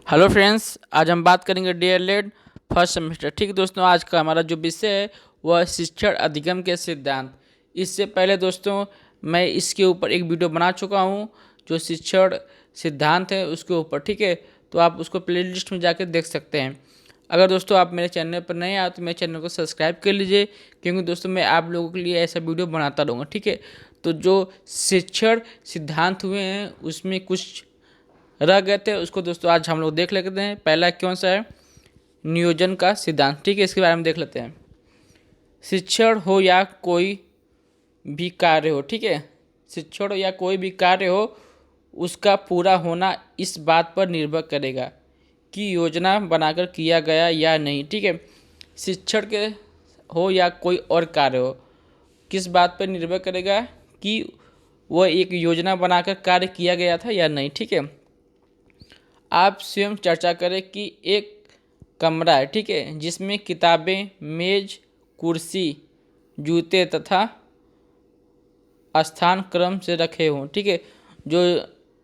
Hello friends, आज हम बात करेंगे डीएलएड फर्स्ट सेमेस्टर। ठीक है दोस्तों, आज का हमारा जो विषय है वह शिक्षण अधिगम के सिद्धांत। इससे पहले दोस्तों मैं इसके ऊपर एक वीडियो बना चुका हूँ जो शिक्षण सिद्धांत है उसके ऊपर। ठीक है, तो आप उसको प्लेलिस्ट में जाकर देख सकते हैं। अगर दोस्तों आप मेरे चैनल पर नए आए तो मेरे चैनल को सब्सक्राइब कर लीजिए, क्योंकि दोस्तों मैं आप लोगों के लिए ऐसा वीडियो बनाता रहूँगा। ठीक है, तो जो शिक्षण सिद्धांत हुए हैं उसमें कुछ रह गए थे, उसको दोस्तों आज हम लोग देख लेते हैं। पहला कौन सा है? नियोजन का सिद्धांत। ठीक है, इसके बारे में देख लेते हैं। शिक्षण हो या कोई भी कार्य हो, ठीक है, शिक्षण या कोई भी कार्य हो, उसका पूरा होना इस बात पर निर्भर करेगा कि योजना बनाकर किया गया या नहीं। ठीक है, शिक्षण के हो या कोई और कार्य हो, किस बात पर निर्भर करेगा कि वह एक योजना बनाकर कार्य किया गया था या नहीं। ठीक है, आप स्वयं चर्चा करें कि एक कमरा है, ठीक है, जिसमें किताबें, मेज, कुर्सी, जूते तथा स्थान क्रम से रखे हों। ठीक है, जो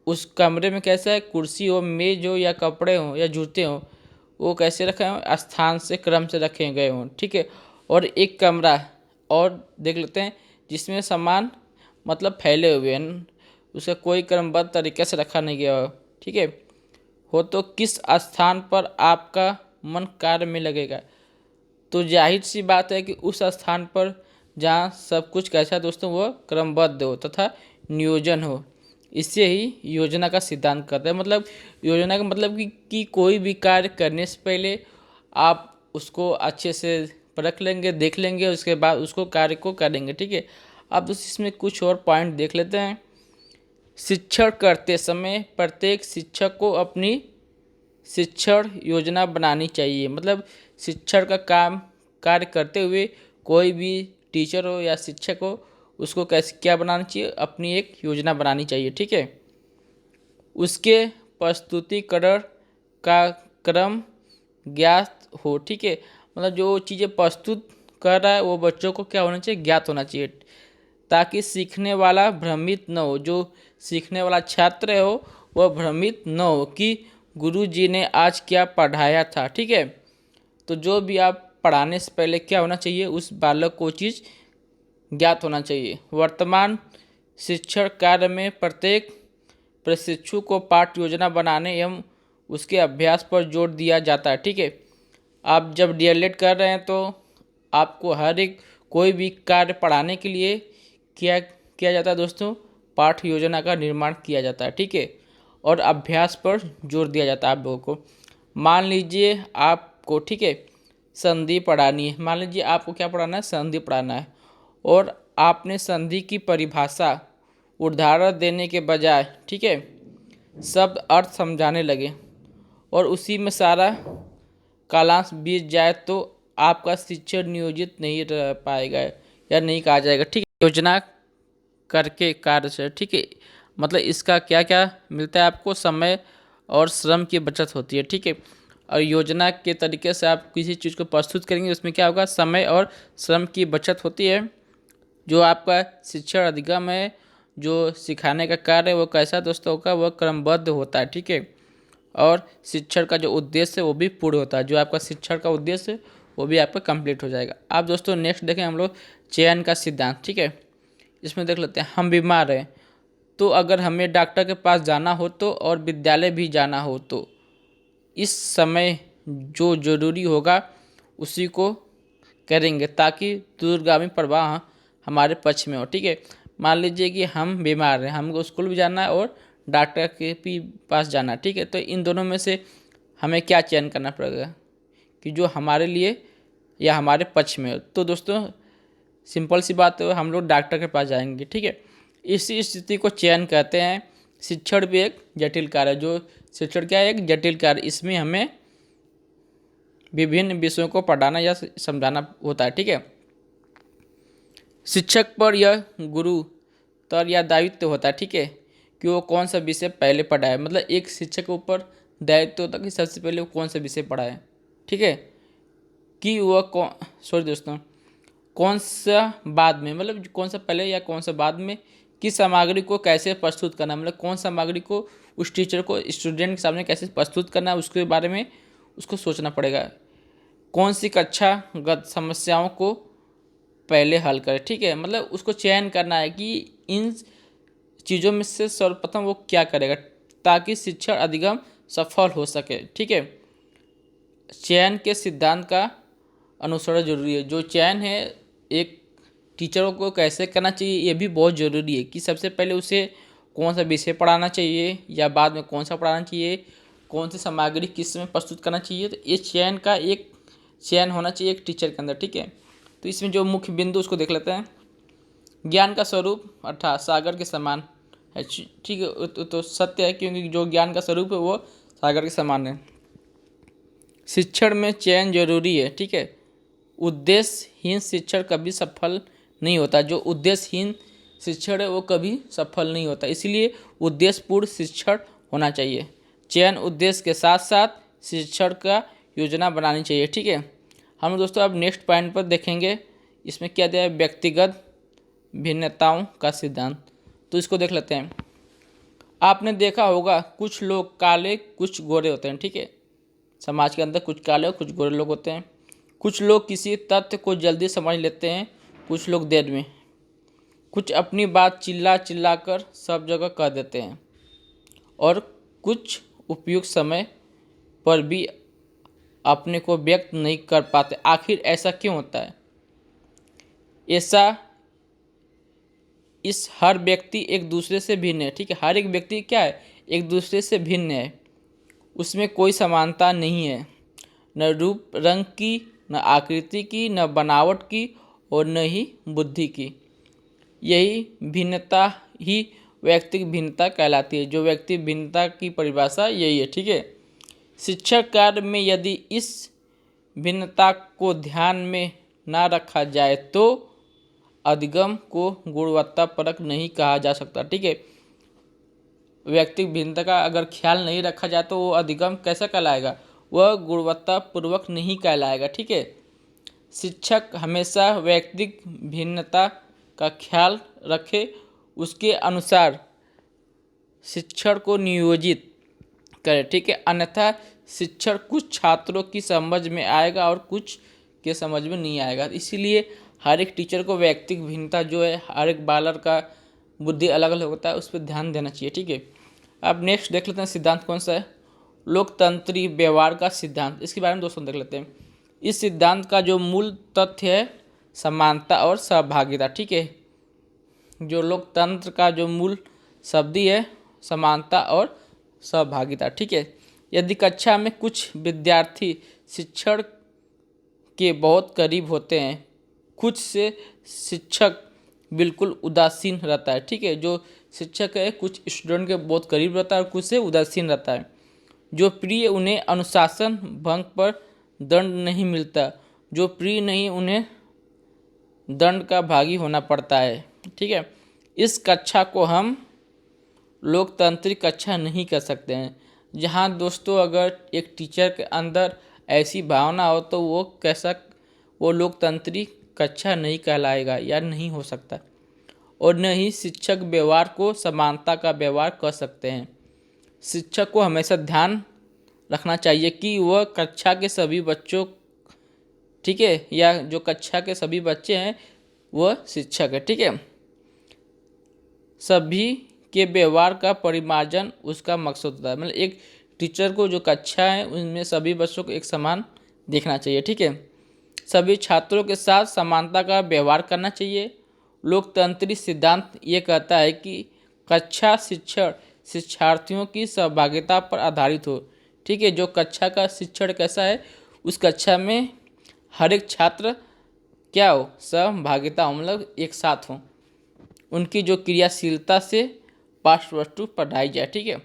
उस कमरे में कैसा है, कुर्सी हो, मेज हो या कपड़े हों या जूते हों, वो कैसे रखे हों, स्थान से क्रम से रखे गए हों। ठीक है, और एक कमरा और देख लेते हैं जिसमें सामान मतलब फैले हुए हैं, उसे कोई क्रमबद्ध तरीके से रखा नहीं गया हो। ठीक है, हो तो किस स्थान पर आपका मन कार्य में लगेगा? तो जाहिर सी बात है कि उस स्थान पर जहाँ सब कुछ कैसा दोस्तों वह क्रमबद्ध हो तथा नियोजन हो। इससे ही योजना का सिद्धांत करते हैं। मतलब योजना का मतलब कि कोई भी कार्य करने से पहले आप उसको अच्छे से परख लेंगे, देख लेंगे, उसके बाद उसको कार्य को करेंगे। ठीक है, अब दोस्तों इसमें कुछ और पॉइंट देख लेते हैं। शिक्षण करते समय प्रत्येक शिक्षक को अपनी शिक्षण योजना बनानी चाहिए। मतलब शिक्षण का कार्य करते हुए कोई भी टीचर हो या शिक्षक हो, उसको कैसे क्या बनाना चाहिए, अपनी एक योजना बनानी चाहिए। ठीक है, उसके प्रस्तुतिकरण का क्रम ज्ञात हो। ठीक है, मतलब जो चीज़ें प्रस्तुत कर रहा है वो बच्चों को क्या होना चाहिए, ज्ञात होना चाहिए, ताकि सीखने वाला भ्रमित न हो। जो सीखने वाला छात्र हो वह भ्रमित न हो कि गुरुजी ने आज क्या पढ़ाया था। ठीक है, तो जो भी आप पढ़ाने से पहले क्या होना चाहिए, उस बालक को चीज़ ज्ञात होना चाहिए। वर्तमान शिक्षण कार्य में प्रत्येक प्रशिक्षु को पाठ योजना बनाने एवं उसके अभ्यास पर जोर दिया जाता है। ठीक है, आप जब डीएलएड कर रहे हैं तो आपको हर एक कोई भी कार्य पढ़ाने के लिए क्या किया जाता है दोस्तों, पाठ योजना का निर्माण किया जाता है। ठीक है, और अभ्यास पर जोर दिया जाता है आप लोगों को। मान लीजिए आपको, ठीक है, संधि पढ़ानी है। मान लीजिए आपको क्या पढ़ाना है, संधि पढ़ाना है, और आपने संधि की परिभाषा उदाहरण देने के बजाय, ठीक है, शब्द अर्थ समझाने लगे और उसी में सारा कालांश बीत जाए तो आपका शिक्षण नियोजित नहीं रह पाएगा या नहीं कहा जाएगा। ठीक है, योजना करके कार्य से, ठीक है, मतलब इसका क्या क्या मिलता है आपको, समय और श्रम की बचत होती है। ठीक है, और योजना के तरीके से आप किसी चीज़ को प्रस्तुत करेंगे उसमें क्या होगा, समय और श्रम की बचत होती है। जो आपका शिक्षण अधिगम है, जो सिखाने का कार्य है वो कैसा दोस्तों होगा, वह क्रमबद्ध होता है। ठीक है, और शिक्षण का जो उद्देश्य है वो भी पूर्ण होता है। जो आपका शिक्षण का उद्देश्य है वो भी आपका कंप्लीट हो जाएगा। आप दोस्तों नेक्स्ट देखें हम लोग चयन का सिद्धांत। ठीक है, इसमें देख लेते हैं। हम बीमार हैं तो अगर हमें डॉक्टर के पास जाना हो तो और विद्यालय भी जाना हो तो इस समय जो जरूरी होगा उसी को करेंगे ताकि दूरगामी प्रवाह हमारे पक्ष में हो। ठीक है, मान लीजिए कि हम बीमार हैं, हमको स्कूल भी जाना है और डॉक्टर के भी पास जाना है। ठीक है, तो इन दोनों में से हमें क्या चयन करना पड़ेगा कि जो हमारे लिए या हमारे पक्ष में हो। तो दोस्तों सिंपल सी बात है, हम लोग डॉक्टर के पास जाएंगे। ठीक है, इसी स्थिति को चयन कहते हैं। शिक्षण भी एक जटिल कार्य है। जो शिक्षण क्या है, एक जटिल कार्य, इसमें हमें विभिन्न विषयों को पढ़ाना या समझाना होता है। ठीक है, शिक्षक पर यह गुरु तर या दायित्व होता है। ठीक है, कि वो कौन सा विषय पहले पढ़ाए। मतलब एक शिक्षक के ऊपर दायित्व होता है कि सबसे पहले वो कौन सा विषय पढ़ाए। ठीक है, कि वह कौन सा बाद में, मतलब कौन सा पहले या कौन सा बाद में किस सामग्री को कैसे प्रस्तुत करना, मतलब कौन सामग्री को उस टीचर को स्टूडेंट के सामने कैसे प्रस्तुत करना है उसके बारे में उसको सोचना पड़ेगा। कौन सी कक्षागत समस्याओं को पहले हल करें, ठीक है, मतलब उसको चयन करना है कि इन चीज़ों में से सर्वप्रथम वो क्या करेगा ताकि शिक्षण अधिगम सफल हो सके, ठीक है। चयन के सिद्धांत का अनुसरण जरूरी है। जो चयन है एक टीचरों को कैसे करना चाहिए ये भी बहुत ज़रूरी है कि सबसे पहले उसे कौन सा विषय पढ़ाना चाहिए या बाद में कौन सा पढ़ाना चाहिए, कौन सी सामग्री किस में प्रस्तुत करना चाहिए। तो इस चयन का एक चयन होना चाहिए एक टीचर के अंदर, ठीक है। तो इसमें जो मुख्य बिंदु उसको देख लेते हैं। ज्ञान का स्वरूप अर्थात सागर के समान है, ठीक है, तो सत्य है क्योंकि जो ज्ञान का स्वरूप है वो सागर के समान है। शिक्षण में चयन जरूरी है, ठीक है। उद्देश्यहीन शिक्षण कभी सफल नहीं होता। जो उद्देश्यहीन शिक्षण है वो कभी सफल नहीं होता, इसलिए उद्देश्यपूर्ण शिक्षण होना चाहिए। चयन उद्देश्य के साथ साथ शिक्षण का योजना बनानी चाहिए, ठीक है। हम दोस्तों अब नेक्स्ट पॉइंट पर देखेंगे। इसमें क्या दिया है, व्यक्तिगत भिन्नताओं का सिद्धांत। तो इसको देख लेते हैं। आपने देखा होगा कुछ लोग काले कुछ गोरे होते हैं, ठीक है। समाज के अंदर कुछ काले और कुछ गोरे लोग होते हैं। कुछ लोग किसी तथ्य को जल्दी समझ लेते हैं, कुछ लोग देर में। कुछ अपनी बात चिल्ला चिल्ला कर सब जगह कह देते हैं और कुछ उपयुक्त समय पर भी अपने को व्यक्त नहीं कर पाते। आखिर ऐसा क्यों होता है? ऐसा इस हर व्यक्ति एक दूसरे से भिन्न है, ठीक है। हर एक व्यक्ति क्या है, एक दूसरे से भिन्न है। उसमें कोई समानता नहीं है, न रूप रंग की, न आकृति की, न बनावट की और न ही बुद्धि की। यही भिन्नता ही व्यक्तिगत भिन्नता कहलाती है। जो व्यक्ति भिन्नता की परिभाषा यही है, ठीक है। शिक्षण कार्य में यदि इस भिन्नता को ध्यान में ना रखा जाए तो अधिगम को गुणवत्तापरक नहीं कहा जा सकता, ठीक है। व्यक्तिगत भिन्नता का अगर ख्याल नहीं रखा जाए तो वो अधिगम कैसा कहलाएगा, वह गुणवत्तापूर्वक नहीं कहलाएगा, ठीक है। शिक्षक हमेशा व्यक्तिगत भिन्नता का ख्याल रखे, उसके अनुसार शिक्षण को नियोजित करे, ठीक है। अन्यथा शिक्षण कुछ छात्रों की समझ में आएगा और कुछ के समझ में नहीं आएगा। इसीलिए हर एक टीचर को व्यक्तिगत भिन्नता जो है, हर एक बालक का बुद्धि अलग अलग होता है, उस पर ध्यान देना चाहिए, ठीक है। अब नेक्स्ट देख लेते हैं सिद्धांत कौन सा है, लोकतंत्री व्यवहार का सिद्धांत। इसके बारे में दोस्तों देख लेते हैं। इस सिद्धांत का जो मूल तथ्य है समानता और सहभागिता, ठीक है। जो लोकतंत्र का जो मूल शब्द है समानता और सहभागिता, ठीक है। यदि कक्षा में कुछ विद्यार्थी शिक्षण के बहुत करीब होते हैं, कुछ से शिक्षक बिल्कुल उदासीन रहता है, ठीक है। जो शिक्षक है कुछ स्टूडेंट के बहुत करीब रहता है और कुछ से उदासीन रहता है। जो प्रिय उन्हें अनुशासन भंग पर दंड नहीं मिलता, जो प्रिय नहीं उन्हें दंड का भागी होना पड़ता है, ठीक है। इस कक्षा को हम लोकतांत्रिक कक्षा नहीं कर सकते हैं। जहाँ दोस्तों अगर एक टीचर के अंदर ऐसी भावना हो तो वो लोकतांत्रिक कक्षा नहीं कहलाएगा या नहीं हो सकता। और न ही शिक्षक व्यवहार को समानता का व्यवहार कर सकते हैं। शिक्षक को हमेशा ध्यान रखना चाहिए कि वह कक्षा के सभी बच्चों, ठीक है, या जो कक्षा के सभी बच्चे हैं वह शिक्षक है, ठीक है। सभी के व्यवहार का परिमार्जन उसका मकसद होता है। मतलब एक टीचर को जो कक्षा है उनमें सभी बच्चों को एक समान देखना चाहिए, ठीक है। सभी छात्रों के साथ समानता का व्यवहार करना चाहिए। लोकतंत्री सिद्धांत ये कहता है कि कक्षा शिक्षण शिक्षार्थियों की सहभागिता पर आधारित हो, ठीक है। जो कक्षा का शिक्षण कैसा है, उस कक्षा में हर एक छात्र क्या हो, सहभागिता हो, मतलब एक साथ हो। उनकी जो क्रियाशीलता से पाठ्य वस्तु पढ़ाई जाए, ठीक है।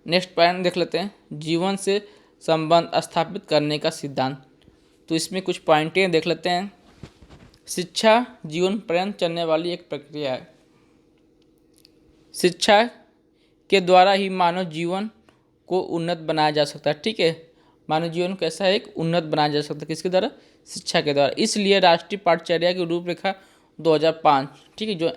नेक्स्ट पॉइंट देख लेते हैं, जीवन से संबंध स्थापित करने का सिद्धांत। तो इसमें कुछ पॉइंटें देख लेते हैं। शिक्षा जीवन पर्यंत चलने वाली एक प्रक्रिया है। शिक्षा के द्वारा ही मानव जीवन को उन्नत बनाया जा सकता है, ठीक है। मानव जीवन कैसा है, एक उन्नत बनाया जा सकता है, किसके द्वारा, शिक्षा के द्वारा। इसलिए राष्ट्रीय पाठ्यचर्या की रूपरेखा 2005, ठीक है, जो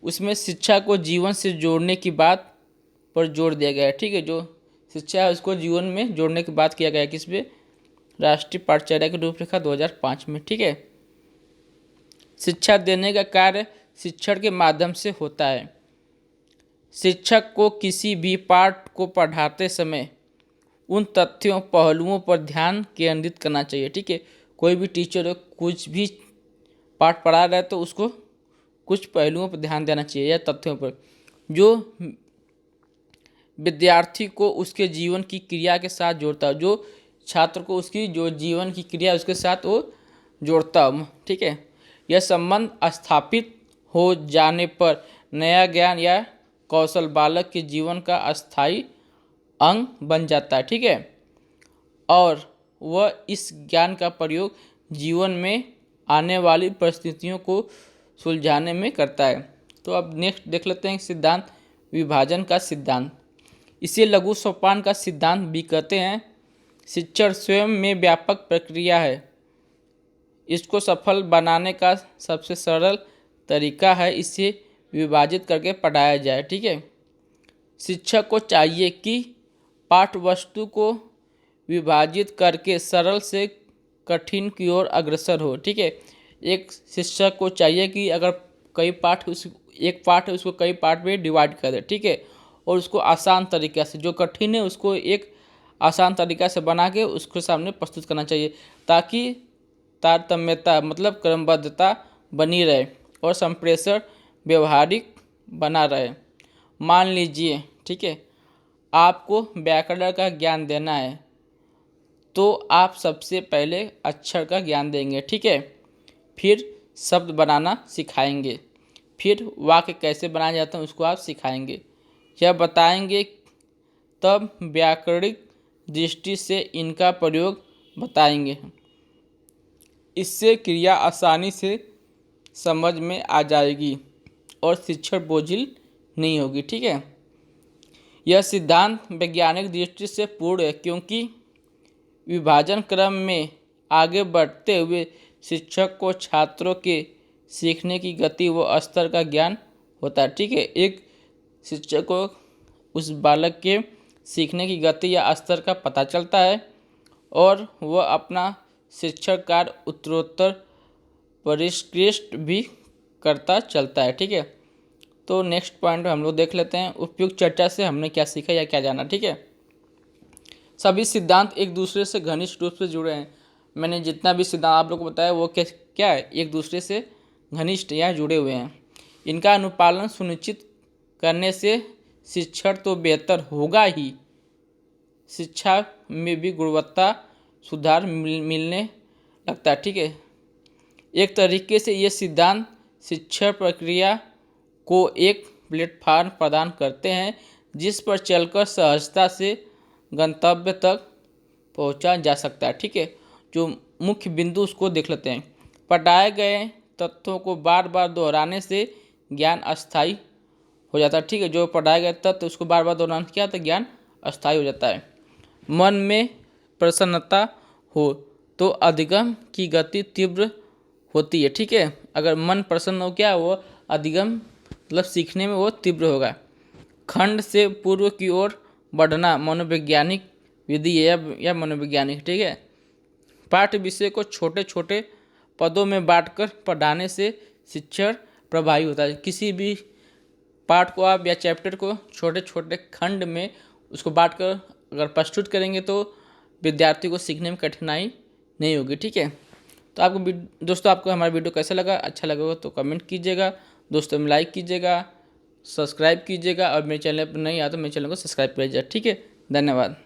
उसमें शिक्षा को जीवन से जोड़ने की बात पर जोर दिया गया है। ठीक है, जो शिक्षा है उसको जीवन में जोड़ने की बात किया गया है किस पे, राष्ट्रीय पाठचर्या की रूपरेखा 2005 में। ठीक है, शिक्षा देने का कार्य शिक्षण के माध्यम से होता है। शिक्षक को किसी भी पाठ को पढ़ाते समय उन तथ्यों पहलुओं पर ध्यान केंद्रित करना चाहिए। ठीक है, कोई भी टीचर हो कुछ भी पाठ पढ़ा रहा है तो उसको कुछ पहलुओं पर ध्यान देना चाहिए या तथ्यों पर जो विद्यार्थी को उसके जीवन की क्रिया के साथ जोड़ता है, जो छात्र को उसकी जो जीवन की क्रिया उसके साथ वो जोड़ता हो। ठीक है, यह संबंध स्थापित हो जाने पर नया ज्ञान या कौशल बालक के जीवन का अस्थायी अंग बन जाता है। ठीक है, और वह इस ज्ञान का प्रयोग जीवन में आने वाली परिस्थितियों को सुलझाने में करता है। तो अब नेक्स्ट देख लेते हैं सिद्धांत विभाजन का सिद्धांत। इसे लघु सोपान का सिद्धांत भी कहते हैं। शिक्षण स्वयं में व्यापक प्रक्रिया है। इसको सफल बनाने का सबसे सरल तरीका है इसे विभाजित करके पढ़ाया जाए। ठीक है, शिक्षक को चाहिए कि पाठ वस्तु को विभाजित करके सरल से कठिन की ओर अग्रसर हो। ठीक है, एक शिक्षक को चाहिए कि अगर कई पाठ एक पाठ है उसको कई पार्ट में डिवाइड कर दे। ठीक है, और उसको आसान तरीक़े से, जो कठिन है उसको एक आसान तरीक़ा से बना के उसके सामने प्रस्तुत करना चाहिए ताकि तारतम्यता मतलब क्रमबद्धता बनी रहे और संप्रेषण व्यवहारिक बना रहे। मान लीजिए, ठीक है, आपको व्याकरण का ज्ञान देना है तो आप सबसे पहले अक्षर का ज्ञान देंगे। ठीक है, फिर शब्द बनाना सिखाएंगे, फिर वाक्य कैसे बनाया जाता है उसको आप सिखाएंगे या बताएंगे, तब व्याकरणिक दृष्टि से इनका प्रयोग बताएंगे। इससे क्रिया आसानी से समझ में आ जाएगी और शिक्षण बोझिल नहीं होगी। ठीक है, यह सिद्धांत वैज्ञानिक दृष्टि से पूर्ण है क्योंकि विभाजन क्रम में आगे बढ़ते हुए शिक्षक को छात्रों के सीखने की गति व स्तर का ज्ञान होता है। ठीक है, एक शिक्षक को उस बालक के सीखने की गति या स्तर का पता चलता है और वह अपना शिक्षण कार्य उत्तरोत्तर परिष्कृत भी करता चलता है। ठीक है, तो नेक्स्ट पॉइंट हम लोग देख लेते हैं, उपयुक्त चर्चा से हमने क्या सीखा या क्या जाना। ठीक है, सभी सिद्धांत एक दूसरे से घनिष्ठ रूप से जुड़े हैं। मैंने जितना भी सिद्धांत आप लोग को बताया वो क्या है, एक दूसरे से घनिष्ठ या जुड़े हुए हैं। इनका अनुपालन सुनिश्चित करने से शिक्षण तो बेहतर होगा ही, शिक्षा में भी गुणवत्ता सुधार मिलने लगता है। ठीक है, एक तरीके से ये सिद्धांत शिक्षण प्रक्रिया को एक प्लेटफार्म प्रदान करते हैं जिस पर चलकर सहजता से गंतव्य तक पहुंचा जा सकता है। ठीक है, जो मुख्य बिंदु उसको देख लेते हैं। पढ़ाए गए तथ्यों को बार बार दोहराने से ज्ञान अस्थायी हो जाता है। ठीक है, जो पढ़ाए गए तथ्य उसको बार बार दोहराने से क्या होता है, ज्ञान अस्थायी हो जाता है। मन में प्रसन्नता हो तो अधिगम की गति तीव्र होती है। ठीक है, अगर मन प्रसन्न हो क्या वो अधिगम मतलब सीखने में वो तीव्र होगा। खंड से पूर्व की ओर बढ़ना मनोवैज्ञानिक विधि है या मनोवैज्ञानिक। ठीक है, पाठ्य विषय को छोटे छोटे पदों में बांटकर पढ़ाने से शिक्षण प्रभावी होता है। किसी भी पाठ को आप या चैप्टर को छोटे छोटे खंड में उसको बांटकर अगर प्रस्तुत करेंगे तो विद्यार्थी को सीखने में कठिनाई नहीं होगी। ठीक है, तो आपको दोस्तों आपको हमारा वीडियो कैसा लगा, अच्छा लगा हो तो कमेंट कीजिएगा, दोस्तों में लाइक कीजिएगा, सब्सक्राइब कीजिएगा और मेरे चैनल पर नहीं आया तो मेरे चैनल को सब्सक्राइब कीजिएगा। ठीक है, धन्यवाद।